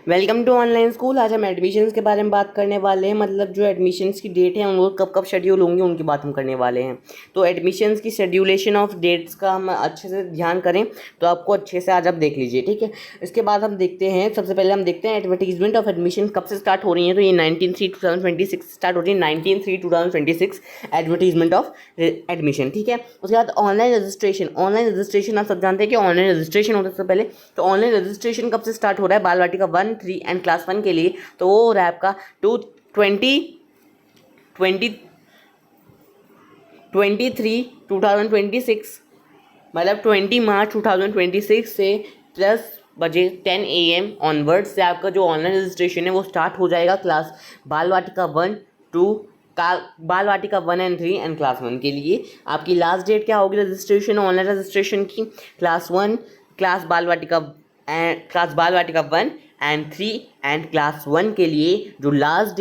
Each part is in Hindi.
Welcome to online school. आज हम एडमिशन्स के बारे में बात करने वाले हैं। मतलब जो एडमिशन्स की डेट है वो कब कब शेड्यूल होंगी उनकी बात हम करने वाले हैं। तो एडमिशन्स की शेड्यूलेशन ऑफ डेट्स का हम अच्छे से ध्यान करें तो आपको अच्छे से आज आप देख लीजिए, ठीक है। इसके बाद हम देखते हैं, सबसे पहले हम देखते हैं एडवर्टीजमेंट ऑफ एडमिशन कब से स्टार्ट हो रही है। तो ये 19/3/2026 स्टार्ट हो रही है, 19/3/2026 एडवर्टीजमेंट ऑफ एडमिशन, ठीक है। उसके बाद ऑनलाइन रजिस्ट्रेशन आप सब जानते हैं कि ऑनलाइन रजिस्ट्रेशन होता है सबसे पहले। तो ऑनलाइन रजिस्ट्रेशन कब से स्टार्ट हो रहा है बाल वाटिका 1, 3 एंड क्लास 1 के लिए। तो वो हो रहा है आपका 2026 मतलब 20 मार्च 2026 से 10 बजे 10 AM ऑनवर्ड से आपका जो ऑनलाइन रजिस्ट्रेशन है वो स्टार्ट हो जाएगा क्लास बाल वाटिका 1, 2 बाल वाटिका 1 एंड 3 एंड क्लास 1 के लिए। आपकी लास्ट डेट क्या होगी रजिस्ट्रेशन ऑनलाइन रजिस्ट्रेशन की? क्लास 1 क्लास बाल वाटिका 1 एंड 3 एंड क्लास 1 के लिए जो लास्ट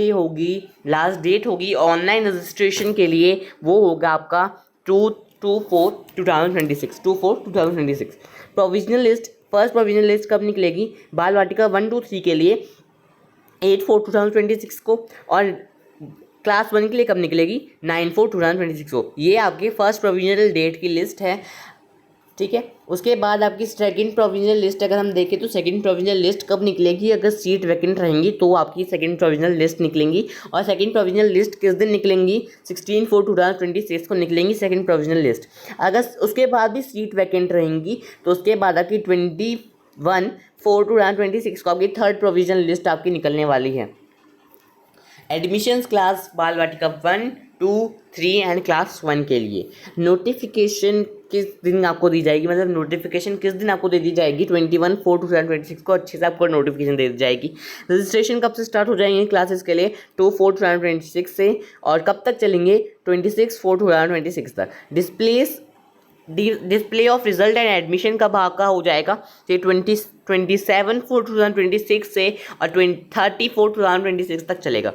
डेट होगी ऑनलाइन रजिस्ट्रेशन के लिए वो होगा आपका 2/4/2026। Provisional list, first provisional list कब निकलेगी बाल वाटिका 1, 2, 3 के लिए? 8/4/2026 को। और क्लास 1 के लिए कब निकलेगी? 9/4/2026 को। ये आपकी फर्स्ट प्रोविजनल डेट की लिस्ट है, ठीक है। उसके बाद आपकी सेकंड प्रोविजनल लिस्ट अगर हम देखें तो सेकंड प्रोविजनल लिस्ट कब निकलेगी? अगर सीट वैकेंट रहेंगी तो आपकी सेकंड प्रोविजनल लिस्ट निकलेंगी। और सेकंड प्रोविजनल लिस्ट किस दिन निकलेंगी? 16/4/2026 को निकलेंगी सेकंड प्रोविजनल लिस्ट। अगर उसके बाद भी सीट वैकेंट रहेंगी तो उसके बाद आपकी 21/4/2026 को आपकी थर्ड प्रोविजनल लिस्ट आपकी निकलने वाली है। एडमिशन्स क्लास बाल वाटिका 1, 2, 3 एंड क्लास 1 के लिए नोटिफिकेशन किस दिन आपको दी जाएगी? मतलब नोटिफिकेशन किस दिन आपको दे दी जाएगी? 21/4/2026 को अच्छे से आपको नोटिफिकेशन दे दी जाएगी। रजिस्ट्रेशन कब से स्टार्ट हो जाएंगे क्लासेस के लिए? 2/4/2026 से। और कब तक चलेंगे? 26/4/2026 तक। Display of result and admission कब आपका हो जाएगा? तो 27/4/2026 से और 30/4/2026 तक चलेगा,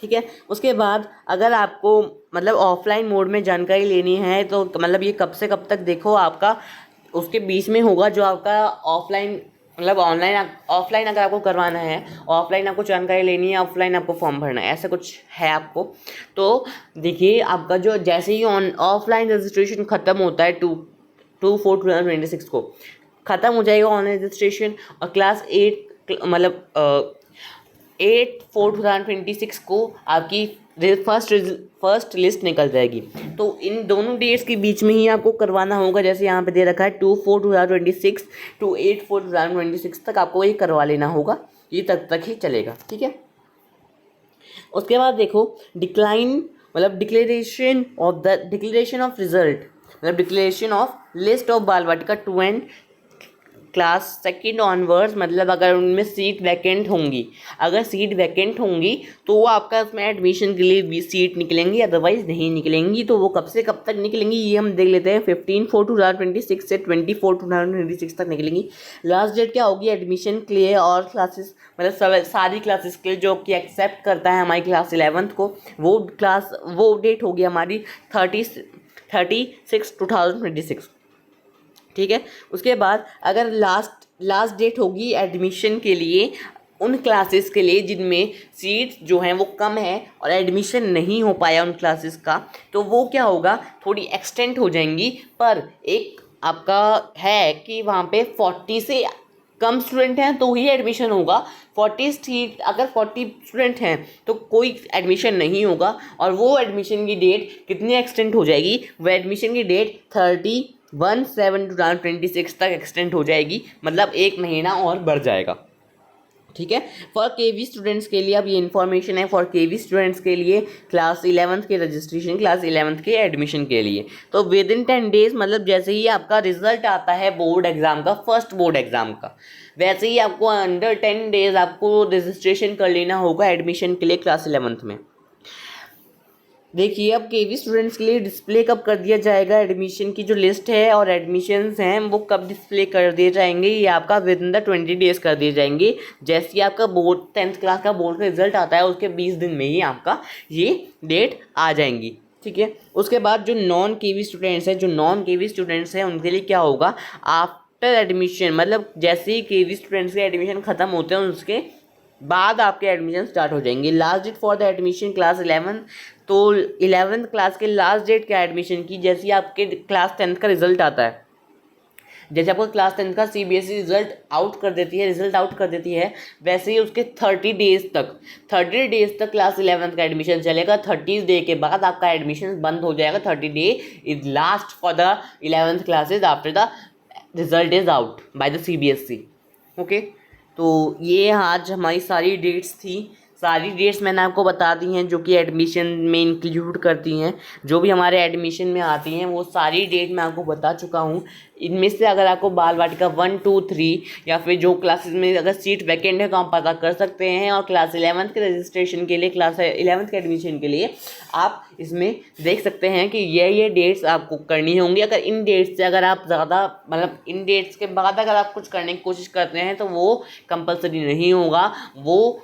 ठीक है। उसके बाद अगर आपको मतलब ऑफलाइन मोड में जानकारी लेनी है तो मतलब ये कब से कब तक देखो आपका उसके बीच में होगा जो आपका ऑफलाइन मतलब ऑफलाइन अगर आपको करवाना है, ऑफलाइन आपको जानकारी लेनी है, ऑफलाइन आपको फॉर्म भरना है, ऐसा कुछ है आपको। तो देखिए आपका जो जैसे ही ऑफलाइन रजिस्ट्रेशन ख़त्म होता है 2/4/2026 को ख़त्म हो जाएगा ऑनलाइन रजिस्ट्रेशन। और क्लास 8 मतलब 8/4/2026 को आपकी फर्स्ट लिस्ट निकल जाएगी। तो इन दोनों डेट्स के बीच में ही आपको करवाना होगा। जैसे यहाँ पे दे रखा है 2/4/2026 to 8/4/2026 तक आपको ये करवा लेना होगा। ये तक ही चलेगा, ठीक है। उसके बाद देखो डिक्लेरेशन ऑफ रिजल्ट मतलब डिक्लेरेशन ऑफ लिस्ट ऑफ बाल वाटिका 2 एंड क्लास सेकंड ऑनवर्ड्स। मतलब अगर उनमें सीट वैकेंट होंगी, तो वो आपका उसमें एडमिशन के लिए भी सीट निकलेंगी, अदरवाइज नहीं निकलेंगी। तो वो कब से कब तक निकलेंगी ये हम देख लेते हैं। 15/4/2026 से 24/4/2026 तक निकलेंगी। लास्ट डेट क्या होगी एडमिशन के लिए और क्लासेस मतलब सारी क्लासेस के लिए जो कि एक्सेप्ट करता है हमारी क्लास 11th को, वो डेट होगी हमारी 30/6/2026, ठीक है। उसके बाद अगर लास्ट डेट होगी एडमिशन के लिए उन क्लासेस के लिए जिनमें सीट्स जो हैं वो कम है और एडमिशन नहीं हो पाया उन क्लासेस का, तो वो क्या होगा थोड़ी एक्सटेंड हो जाएंगी। पर एक आपका है कि वहाँ पे 40 से कम स्टूडेंट हैं तो ही एडमिशन होगा। 40 सीट अगर 40 स्टूडेंट हैं तो कोई एडमिशन नहीं होगा। और वो एडमिशन की डेट कितनी एक्सटेंड हो जाएगी? वो एडमिशन की डेट 31/7/2026 तक एक्सटेंड हो जाएगी, मतलब 1 महीना और बढ़ जाएगा, ठीक है। फॉर केवी स्टूडेंट्स के लिए अब ये इन्फॉर्मेशन है। फॉर केवी स्टूडेंट्स के लिए क्लास 11th के रजिस्ट्रेशन, क्लास 11th के एडमिशन के लिए तो विद इन 10 डेज मतलब जैसे ही आपका रिजल्ट आता है बोर्ड एग्जाम का, फर्स्ट बोर्ड एग्जाम का, वैसे ही आपको अंडर 10 डेज आपको रजिस्ट्रेशन कर लेना होगा एडमिशन के लिए क्लास 11th में। देखिए अब केवी स्टूडेंट्स के लिए डिस्प्ले कब कर दिया जाएगा? एडमिशन की जो लिस्ट है और एडमिशन्स हैं वो कब डिस्प्ले कर दिए जाएंगे? ये आपका विद इन द 20 डेज कर दिए जाएंगे। जैसे ही आपका बोर्ड 10th क्लास का बोर्ड का रिजल्ट आता है उसके 20 दिन में ही आपका ये डेट आ जाएंगी, ठीक है। उसके बाद जो नॉन केवी स्टूडेंट्स हैं उनके लिए क्या होगा? आप आफ्टर एडमिशन, मतलब जैसे ही केवी स्टूडेंट्स के एडमिशन ख़त्म होते हैं उसके बाद आपके एडमिशन स्टार्ट हो जाएंगे। Last date for the admission class 11, तो 11th क्लास के लास्ट डेट क्या एडमिशन की, जैसे ही आपके क्लास 10th का रिजल्ट आता है, जैसे आपको क्लास 10th का सीबीएसई रिजल्ट आउट कर देती है, वैसे ही उसके 30 डेज तक क्लास 11th का एडमिशन चलेगा। 30 डे के बाद आपका एडमिशन बंद हो जाएगा। 30 day is last for the 11th classes after the result is out by the CBSE. Okay, तो ये आज हमारी सारी डेट्स थी। सारी डेट्स मैंने आपको बता दी हैं जो कि एडमिशन में इंक्लूड करती हैं, जो भी हमारे एडमिशन में आती हैं वो सारी डेट मैं आपको बता चुका हूँ। इनमें से अगर आपको बाल वाटिका 1, 2, 3 या फिर जो क्लासेस में अगर सीट वैकेंट है तो आप पता कर सकते हैं, और क्लास 11th के रजिस्ट्रेशन के लिए, क्लास 11th के एडमिशन के लिए आप इसमें देख सकते हैं कि ये डेट्स आपको करनी होंगी। अगर इन डेट्स से अगर आप ज़्यादा, मतलब इन डेट्स के बाद अगर आप कुछ करने की कोशिश करते हैं तो वो कंपलसरी नहीं होगा, वो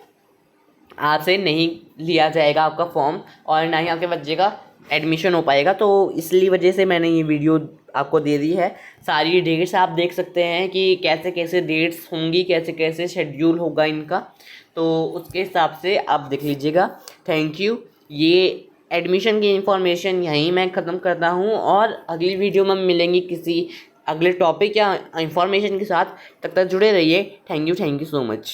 आपसे नहीं लिया जाएगा आपका फॉर्म, और ना ही आपके बच्चे का एडमिशन हो पाएगा। तो इसलिए वजह से मैंने ये वीडियो आपको दे दी है। सारी डेट्स आप देख सकते हैं कि कैसे कैसे डेट्स होंगी, कैसे कैसे शेड्यूल होगा इनका, तो उसके हिसाब से आप देख लीजिएगा। Thank you. ये एडमिशन की इन्फॉर्मेशन यहीं मैं ख़त्म करता हूँ, और अगली वीडियो में मिलेंगी किसी अगले टॉपिक या इन्फॉर्मेशन के साथ। तब तक जुड़े रहिए। Thank you so much.